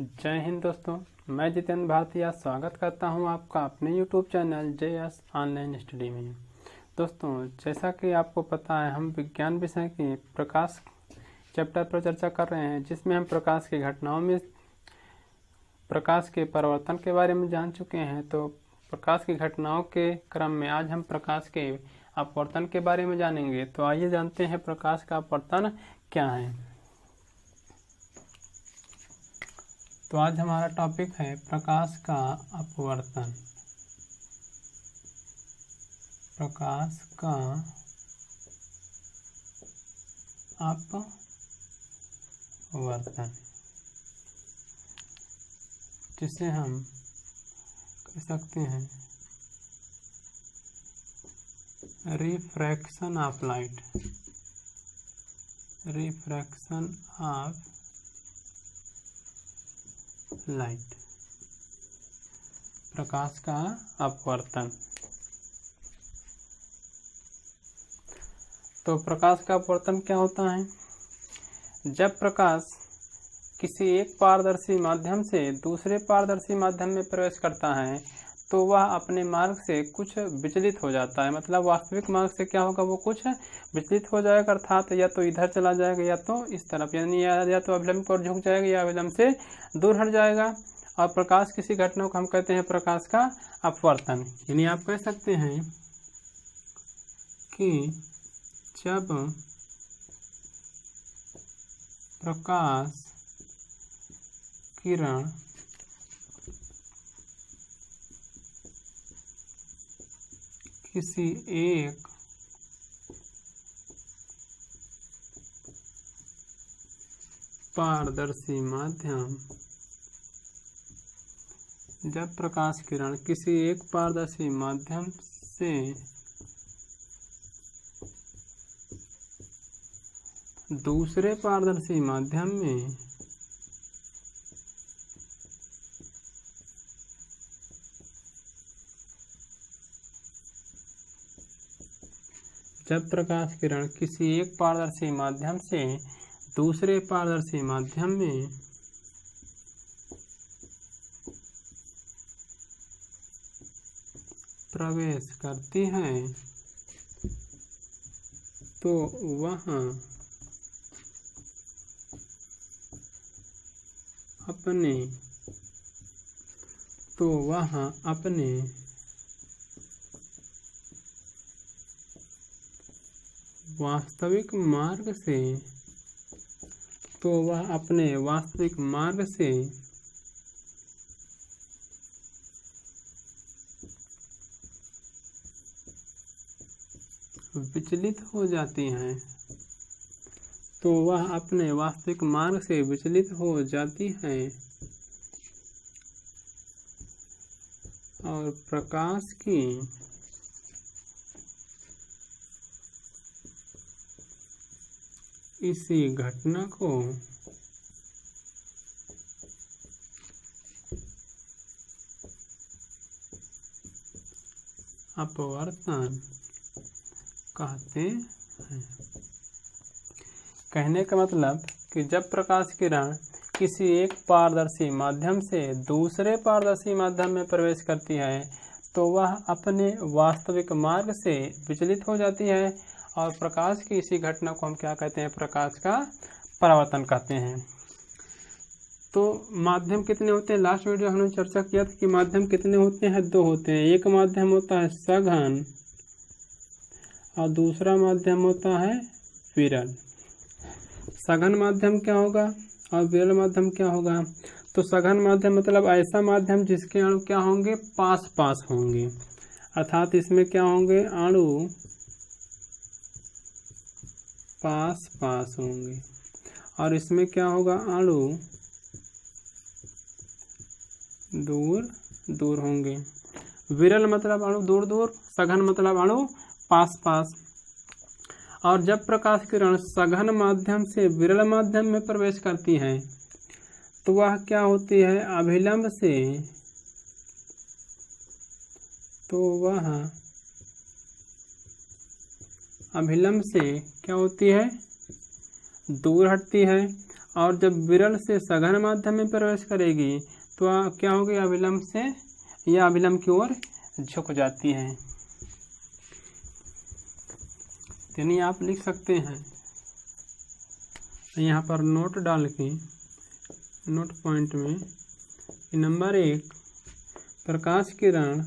जय हिंद दोस्तों, मैं जितेंद्र भारतीय स्वागत करता हूं आपका अपने YouTube channel JS online study में। दोस्तों, जैसा कि आपको पता है, हम विज्ञान विषय के प्रकाश चैप्टर पर चर्चा कर रहे हैं, जिसमें हम प्रकाश की घटनाओं में प्रकाश के परावर्तन के बारे में जान चुके हैं। तो प्रकाश की घटनाओं के क्रम में आज हम प्रकाश के अपवर्तन के बारे में जानेंगे। तो आइए जानते हैं प्रकाश का अपवर्तन क्या है। तो आज हमारा टॉपिक है प्रकाश का अपवर्तन। प्रकाश का अपवर्तन, जिसे हम कह सकते हैं refraction of light. Refraction of light, प्रकाश का अपवर्तन। तो प्रकाश का अपवर्तन क्या होता है? जब प्रकाश किसी एक पारदर्शी माध्यम से दूसरे पारदर्शी माध्यम में प्रवेश करता है तो वह अपने मार्ग से कुछ विचलित हो जाता है। मतलब वास्तविक मार्ग से क्या होगा, वो कुछ विचलित हो जाएगा, अर्थात या तो इधर चला जाएगा या तो इस तरफ, यानी या तो अभिलंब की ओर झुक जाएगा या अभिलंब से दूर हट जाएगा। और प्रकाश किसी घटना को हम कहते हैं प्रकाश का अपवर्तन। यानी आप कह सकते हैं कि जब प्रकाश किरण किसी एक पारदर्शी माध्यम जब प्रकाश किरण किसी एक पारदर्शी माध्यम से दूसरे पारदर्शी माध्यम में जब प्रकाश किरण किसी एक पारदर्शी माध्यम से दूसरे पारदर्शी माध्यम में प्रवेश करती है तो वह अपने वास्तविक मार्ग से विचलित हो जाती हैं। तो वह अपने वास्तविक मार्ग से विचलित हो जाती है और प्रकाश की इसी घटना को अपवर्तन कहते हैं। कहने का मतलब कि जब प्रकाश किरण किसी एक पारदर्शी माध्यम से दूसरे पारदर्शी माध्यम में प्रवेश करती है तो वह अपने वास्तविक मार्ग से विचलित हो जाती है और प्रकाश की इसी घटना को हम क्या कहते हैं, प्रकाश का परावर्तन कहते हैं। तो माध्यम कितने होते हैं? लास्ट वीडियो हमने चर्चा किया था कि माध्यम कितने होते हैं, दो होते हैं। एक माध्यम होता है सघन और दूसरा माध्यम होता है विरल। सघन माध्यम क्या होगा और विरल माध्यम क्या होगा? तो सघन माध्यम मतलब ऐसा माध्यम जिसके अणु क्या होंगे, पास पास होंगे, अर्थात इसमें क्या होंगे, अणु पास पास होंगे। और इसमें क्या होगा, अणु दूर दूर होंगे। विरल मतलब अणु दूर दूर, सघन मतलब अणु पास पास। और जब प्रकाश किरण सघन माध्यम से विरल माध्यम में प्रवेश करती है तो वह क्या होती है, अभिलंब से, तो वह अभिलंब से क्या होती है, दूर हटती है। और जब विरल से सघन माध्यम में प्रवेश करेगी तो क्या होगी, अभिलंब से या अभिलंब की ओर झुक जाती है। यानी आप लिख सकते हैं यहाँ पर नोट डाल के, नोट पॉइंट में, नंबर 1, प्रकाश किरण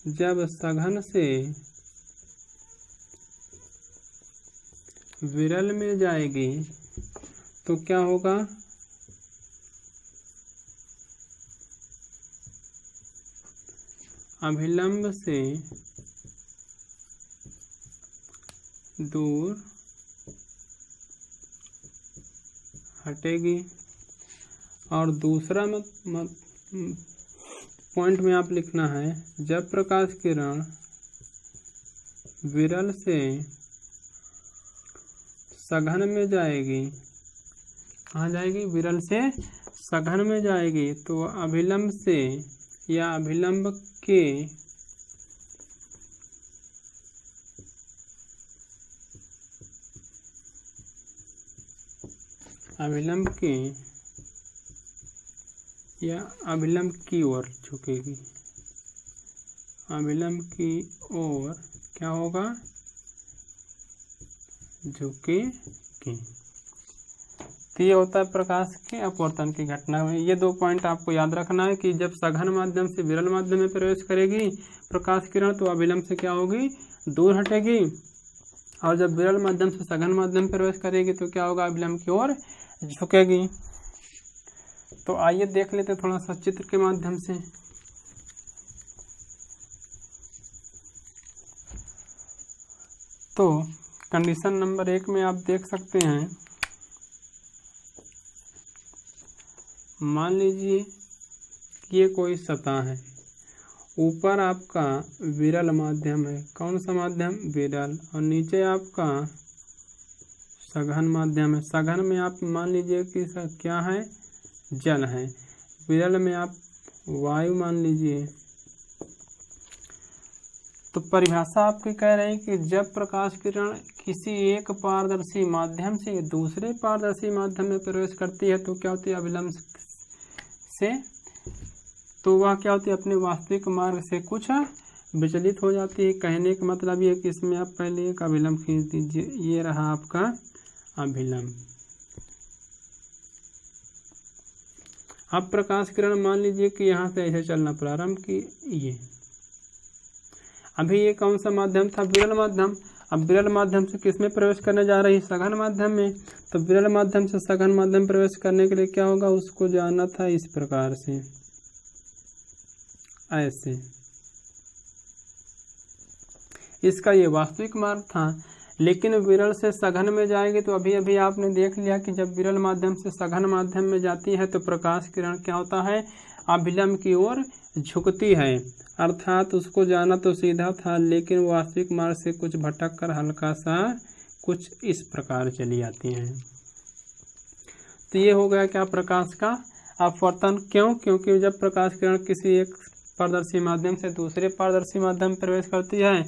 जब सघन से विरल में जाएगी तो क्या होगा, अभिलंब से दूर हटेगी। और दूसरा पॉइंट में आप लिखना है, जब प्रकाश किरण विरल से सघन में जाएगी, कहाँ जाएगी, विरल से सघन में जाएगी, तो अभिलंब से या अभिलंब के या अभिलंब की ओर झुकेगी। अभिलंब की ओर क्या होगा, झुकेगी। तो ये होता है प्रकाश के अपवर्तन की घटना में। ये 2 पॉइंट आपको याद रखना है कि जब सघन माध्यम से विरल माध्यम में प्रवेश करेगी प्रकाश किरण तो अभिलंब से क्या होगी, दूर हटेगी। और जब विरल माध्यम से सघन माध्यम में प्रवेश करेगी तो क्या होगा, अभिलंब की ओर झुकेगी। तो आइए देख लेते थोड़ा सा चित्र के माध्यम से। तो कंडीशन नंबर 1 में आप देख सकते हैं, मान लीजिए कि ये कोई सतह है, ऊपर आपका विरल माध्यम है, कौन सा माध्यम, विरल, और नीचे आपका सघन माध्यम है। सघन में आप मान लीजिए कि क्या है, जल है। विरल में आप वायु मान लीजिए। तो परिभाषा आपकी कह रही है कि जब प्रकाश किरण किसी एक पारदर्शी माध्यम से दूसरे पारदर्शी माध्यम में प्रवेश करती है तो क्या होती है, अभिलंब से, तो वह क्या होती है, अपने वास्तविक मार्ग से कुछ विचलित हो जाती है। कहने का मतलब ये कि इसमें आप पहले एक अभिलंब खींच दीजिए, ये रहा आपका अभिलंब। अब प्रकाश किरण मान लीजिए कि यहाँ से ऐसे चलना प्रारंभ की, ये अभी ये कौन सा माध्यम था, विरल माध्यम। अब विरल माध्यम से किसमें प्रवेश करने जा रही है, सघन माध्यम में। तो विरल माध्यम से सघन माध्यम में प्रवेश करने के लिए क्या होगा, उसको जाना था इस प्रकार से, ऐसे। इसका ये वास्तविक मार्ग था। लेकिन विरल से सघन में जाएगी तो अभी अभी आपने देख लिया कि जब विरल माध्यम से सघन माध्यम में जाती है तो प्रकाश किरण क्या होता है, अभिलंब की ओर झुकती है। अर्थात उसको जाना तो सीधा था लेकिन वास्तविक मार्ग से कुछ भटक कर हल्का सा कुछ इस प्रकार चली आती हैं। तो ये हो गया क्या, प्रकाश का अपवर्तन। क्यों, क्योंकि जब प्रकाश किरण किसी एक पारदर्शी माध्यम से दूसरे पारदर्शी माध्यम में प्रवेश करती है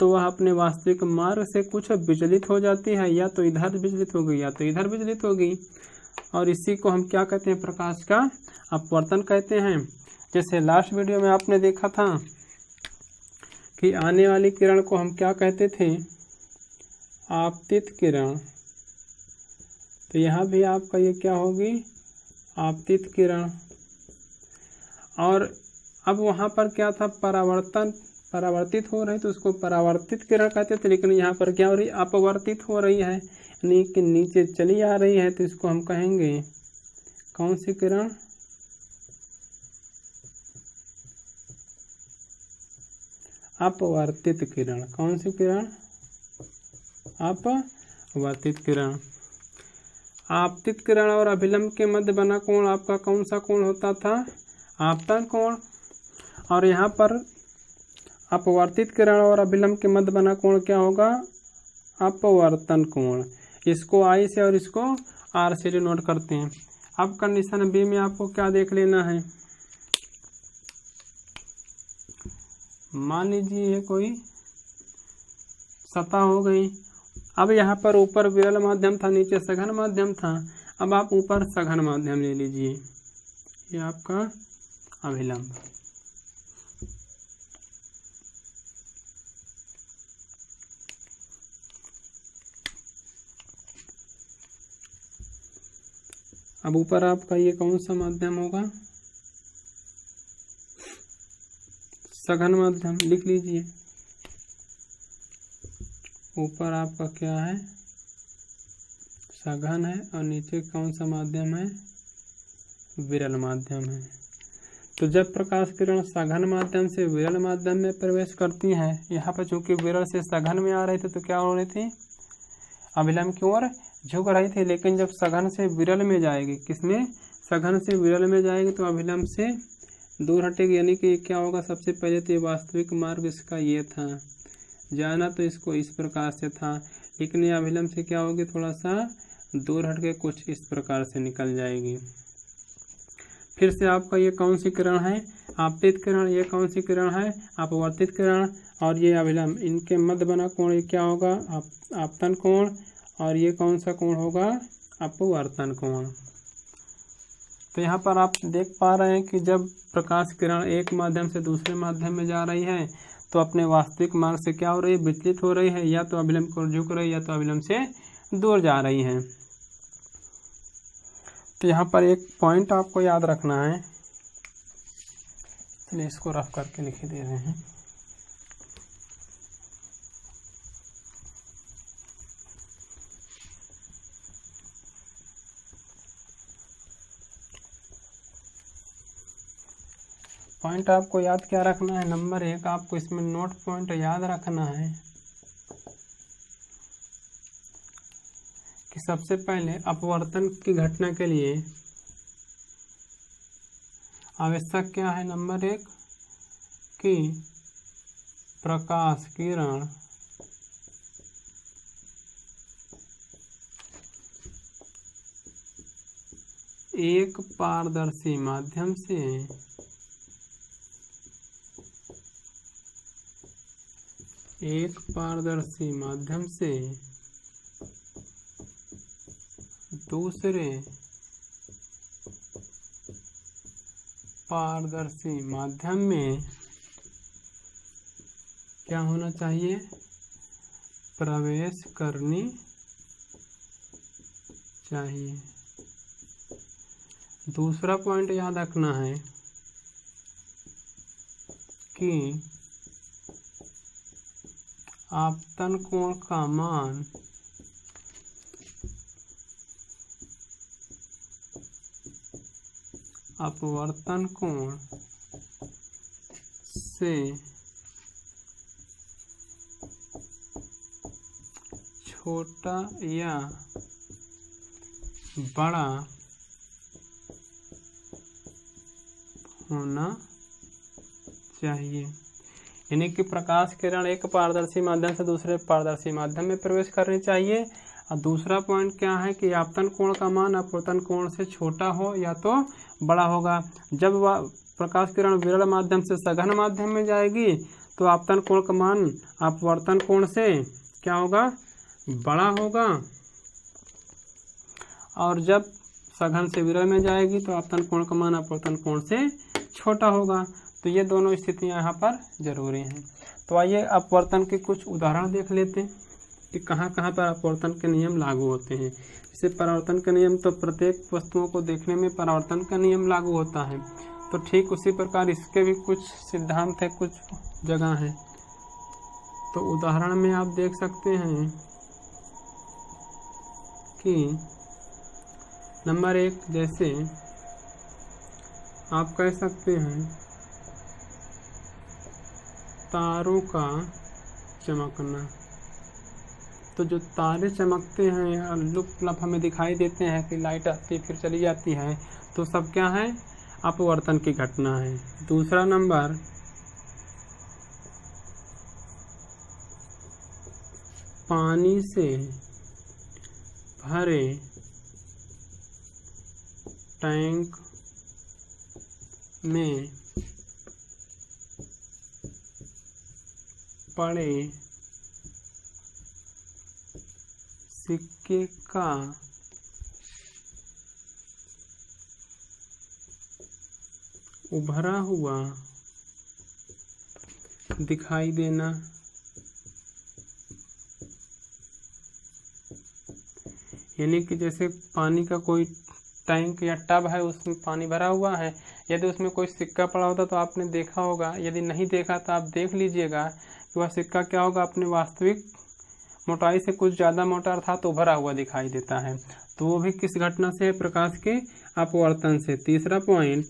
तो वह अपने वास्तविक मार्ग से कुछ विचलित हो जाती है, या तो इधर विचलित होगी या तो इधर विचलित होगी। और इसी को हम क्या कहते हैं, प्रकाश का अपवर्तन कहते हैं। जैसे लास्ट वीडियो में आपने देखा था कि आने वाली किरण को हम क्या कहते थे, आपतित किरण। तो यहाँ भी आपका ये क्या होगी, आपतित किरण। और अब वहाँ पर क्या था, परावर्तित हो रही, तो उसको परावर्तित किरण कहते थे। लेकिन यहाँ पर क्या हो रही, अपवर्तित हो रही है, यानी कि नीचे चली आ रही है, तो इसको हम कहेंगे कौन सी किरण, अपवर्तित किरण। कौन सी किरण, अपवर्तित किरण। आपतित किरण और अभिलंब के मध्य बना कोण आपका कौन सा कोण होता था, आपतन कोण। और यहाँ पर अपवर्तित किरण और अभिलंब के मध्य बना कोण क्या होगा, अपवर्तन कोण। इसको आई से और इसको आर से डिनोट करते हैं। अब कंडीशन बी में आपको क्या देख लेना है, मान लीजिए ये कोई सतह हो गई। अब यहाँ पर ऊपर विरल माध्यम था, नीचे सघन माध्यम था। अब आप ऊपर सघन माध्यम ले लीजिए, ये आपका अभिलंब। अब ऊपर आपका ये कौन सा माध्यम होगा? सघन माध्यम, लिख लीजिए। ऊपर आपका क्या है? सघन है, और नीचे कौन सा माध्यम है? विरल माध्यम है। तो जब प्रकाश किरण सघन माध्यम से विरल माध्यम में प्रवेश करती हैं, यहाँ पर चूंकि विरल से सघन में आ रहे थे तो क्या हो रही थी? अभिलंब की ओर झुक रही थी। लेकिन जब सघन से विरल में जाएगी, किसमें? सघन से विरल में जाएगी तो अभिलंब से दूर हटेगी। यानी कि क्या होगा? सबसे पहले तो ये वास्तविक मार्ग इसका ये था, जाना तो इसको इस प्रकार से था, लेकिन ये अभिलंब से क्या होगी? थोड़ा सा दूर हट के कुछ इस प्रकार से निकल जाएगी। फिर से आपका ये कौन सी किरण है? आपतित किरण। ये कौन सी किरण है? अपवर्तित किरण। और ये अभिलंब, इनके मध्य बना कोण ये क्या होगा? आपतन कोण। और ये कौन सा कोण होगा? अपवर्तन कोण। तो यहाँ पर आप देख पा रहे हैं कि जब प्रकाश किरण एक माध्यम से दूसरे माध्यम में जा रही है तो अपने वास्तविक मार्ग से क्या हो रही है? विचलित हो रही है, या तो अभिलंब को झुक रही है या तो अभिलंब से दूर जा रही है। तो यहाँ पर एक पॉइंट आपको याद रखना है, चलिए इसको रफ करके लिख दे रहे हैं। पॉइंट आपको याद क्या रखना है? नंबर 1 आपको इसमें नोट पॉइंट याद रखना है कि सबसे पहले अपवर्तन की घटना के लिए आवश्यक क्या है? नंबर 1 कि प्रकाश किरण एक पारदर्शी माध्यम से दूसरे पारदर्शी माध्यम में क्या होना चाहिए? प्रवेश करनी चाहिए। दूसरा पॉइंट याद रखना है कि आपतन कोण का मान अपवर्तन कोण से छोटा या बड़ा होना चाहिए। यानी कि प्रकाश किरण एक पारदर्शी माध्यम से दूसरे पारदर्शी माध्यम में प्रवेश करनी चाहिए। और दूसरा पॉइंट क्या है कि आपतन कोण का मान अपवर्तन कोण से छोटा हो या तो बड़ा होगा। जब वह प्रकाश किरण विरल माध्यम से सघन माध्यम में जाएगी तो आपतन कोण का मान अपवर्तन कोण से क्या होगा? बड़ा होगा। और जब सघन से विरल में जाएगी तो आपतन कोण का मान अपवर्तन कोण से छोटा होगा। तो ये दोनों स्थितियां यहाँ पर जरूरी हैं। तो आइए अपवर्तन के कुछ उदाहरण देख लेते हैं कि कहाँ कहाँ पर अपवर्तन के नियम लागू होते हैं। जैसे परावर्तन का नियम, तो प्रत्येक वस्तुओं को देखने में परावर्तन का नियम लागू होता है। तो ठीक उसी प्रकार इसके भी कुछ सिद्धांत है, कुछ जगह है। तो उदाहरण में आप देख सकते हैं कि नंबर 1 जैसे आप कह सकते हैं तारों का चमकना। तो जो तारे चमकते हैं, लुप लप हमें दिखाई देते हैं कि लाइट आती फिर चली जाती है, तो सब क्या है? अपवर्तन की घटना है। दूसरा नंबर, पानी से भरे टैंक में पड़े सिक्के का उभरा हुआ दिखाई देना, यानी कि जैसे पानी का कोई टैंक या टब है, उसमें पानी भरा हुआ है, यदि उसमें कोई सिक्का पड़ा होता तो आपने देखा होगा, यदि नहीं देखा तो आप देख लीजिएगा कि वह सिक्का क्या होगा, अपने वास्तविक मोटाई से कुछ ज़्यादा मोटा अर्थात उभरा हुआ दिखाई देता है। तो वो भी किस घटना से? प्रकाश के अपवर्तन से। तीसरा पॉइंट,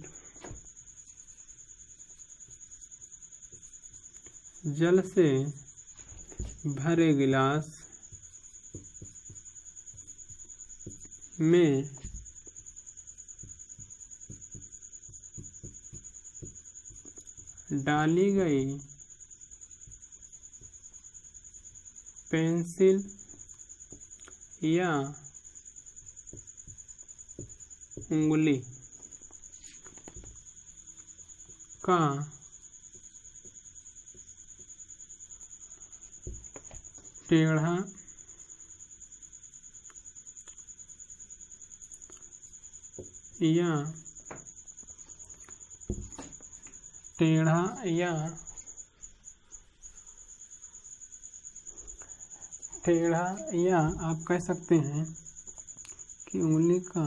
जल से भरे गिलास में डाली गई पेंसिल या उंगली का टेढ़ा या आप कह सकते हैं कि उंगली का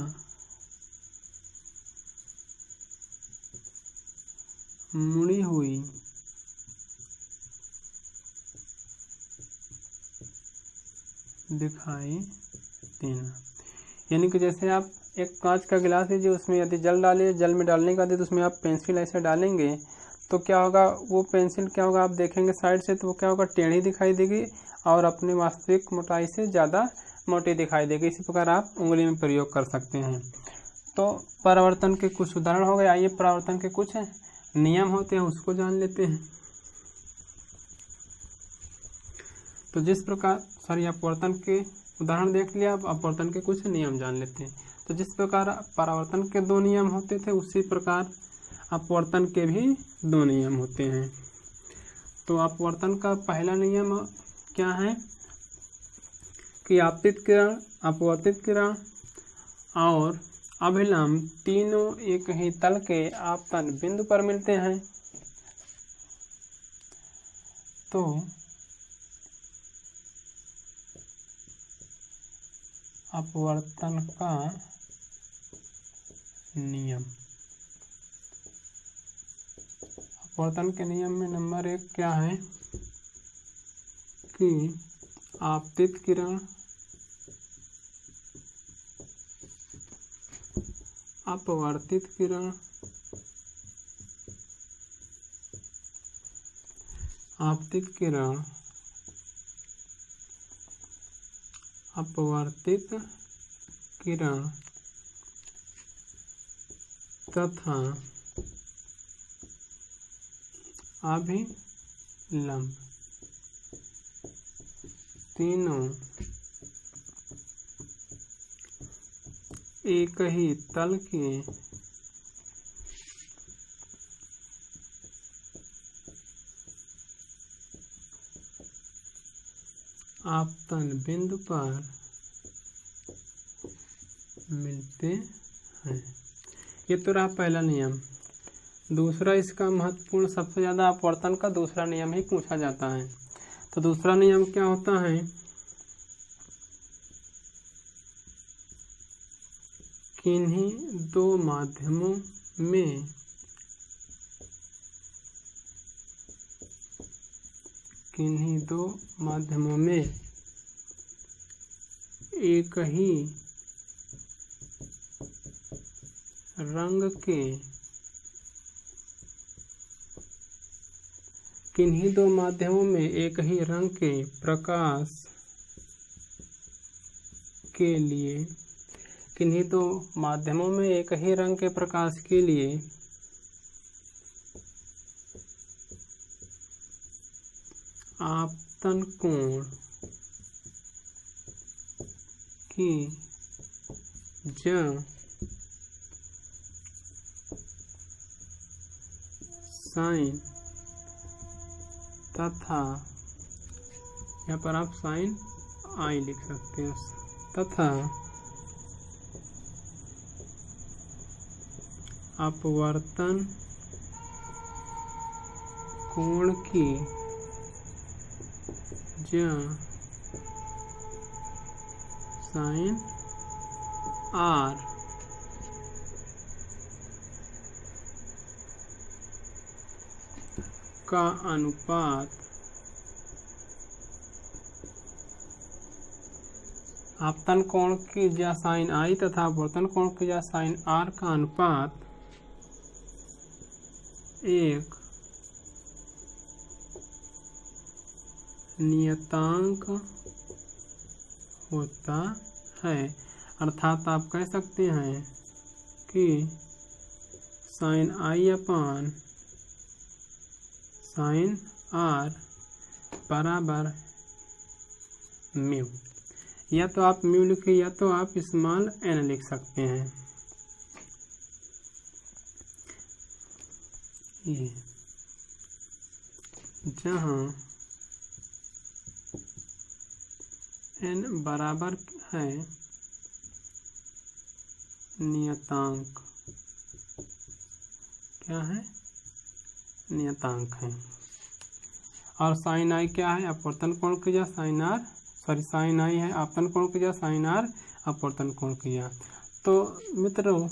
मुड़ी हुई दिखाई देना। यानी कि जैसे आप एक कांच का गिलास लीजिए, उसमें यदि जल डालिए, जल में डालने के बाद यदि उसमें आप पेंसिल ऐसे डालेंगे तो क्या होगा, वो पेंसिल क्या होगा, आप देखेंगे साइड से तो वो क्या होगा, टेढ़ी दिखाई देगी और अपने वास्तविक मोटाई से ज़्यादा मोटी दिखाई देगी। इसी प्रकार आप उंगली में प्रयोग कर सकते हैं। तो परावर्तन के कुछ उदाहरण हो गए। आइए परावर्तन के कुछ नियम होते हैं उसको जान लेते हैं। तो जिस प्रकार अपवर्तन के उदाहरण देख लिया, अब अपवर्तन के कुछ नियम जान लेते हैं। तो जिस प्रकार परावर्तन के 2 नियम होते थे, उसी प्रकार अपवर्तन के भी 2 नियम होते हैं। तो अपवर्तन का पहला नियम क्या है कि आपतित किरण, अपवर्तित किरण और अभिलंब तीनों एक ही तल के आपतन बिंदु पर मिलते हैं। तो अपवर्तन का नियम, अपवर्तन के नियम में नंबर 1 क्या है कि आपतित किरण अपवर्तित किरण आपतित किरण अपवर्तित किरण तथा अभिलंब तीनों एक ही तल के आपतन बिंदु पर मिलते हैं। ये तो रहा पहला नियम। दूसरा इसका महत्वपूर्ण, सबसे ज़्यादा अपवर्तन का दूसरा नियम ही पूछा जाता है। तो दूसरा नियम क्या होता है किन्हीं 2 माध्यमों में एक ही रंग के किन्हीं 2 माध्यमों में एक ही रंग के प्रकाश के लिए किन्हीं 2 माध्यमों में एक ही रंग के प्रकाश के लिए आपतन कोण की ज साइन तथा यहाँ पर आप साइन आई लिख सकते हैं तथा अपवर्तन कोण की ज्या साइन आर का अनुपात आपतन कोण की ज्या साइन आई तथा अपवर्तन कोण की ज्या साइन आर का अनुपात एक नियतांक होता है। अर्थात आप कह सकते हैं कि sine i upon sine r बराबर म्यू। या तो आप म्यू लिखिए या तो आप स्मॉल एन लिख सकते हैं। ये जहाँ एन बराबर है नियतांक, क्या है? नियतांक है। और साइन आई क्या है? अपवर्तन कोण की ज्या साइन आर, सॉरी साइन आई है आपतन कोण की ज्या साइन आर अपवर्तन कोण की ज्या। तो मित्रों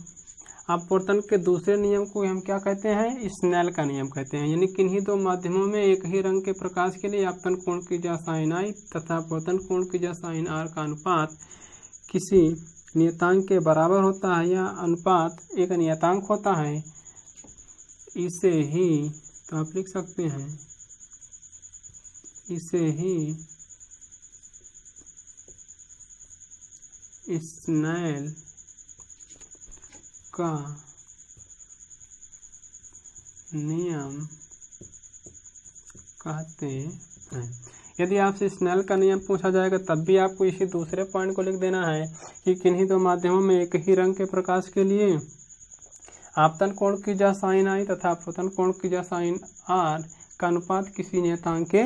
अपवर्तन के दूसरे नियम को हम क्या कहते हैं? स्नेल का नियम कहते हैं। यानी किन्हीं दो माध्यमों में एक ही रंग के प्रकाश के लिए आपतन कोण की ज्या साइन आई तथा अपवर्तन कोण की ज्या साइन आर का अनुपात किसी नियतांक के बराबर होता है या अनुपात एक नियतांक होता है, इसे ही तो आप लिख सकते हैं, इसे ही स्नेल का नियम कहते हैं। यदि आपसे स्नेल का नियम पूछा जाएगा तब भी आपको इसी दूसरे पॉइंट को लिख देना है कि किन्हीं दो माध्यमों में एक ही रंग के प्रकाश के लिए आपतन कोण की ज्या साइन आई तथा अपवर्तन कोण की ज्या साइन आर का अनुपात किसी नियतांक के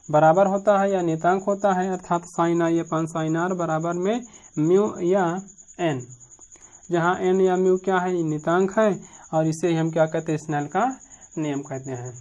बराबर होता है या नियतांक होता है। अर्थात sine i upon sine r बराबर में म्यू या एन, जहाँ एन या म्यू क्या है? नियतांक है और इसे हम क्या कहते हैं? स्नेल का नियम कहते हैं।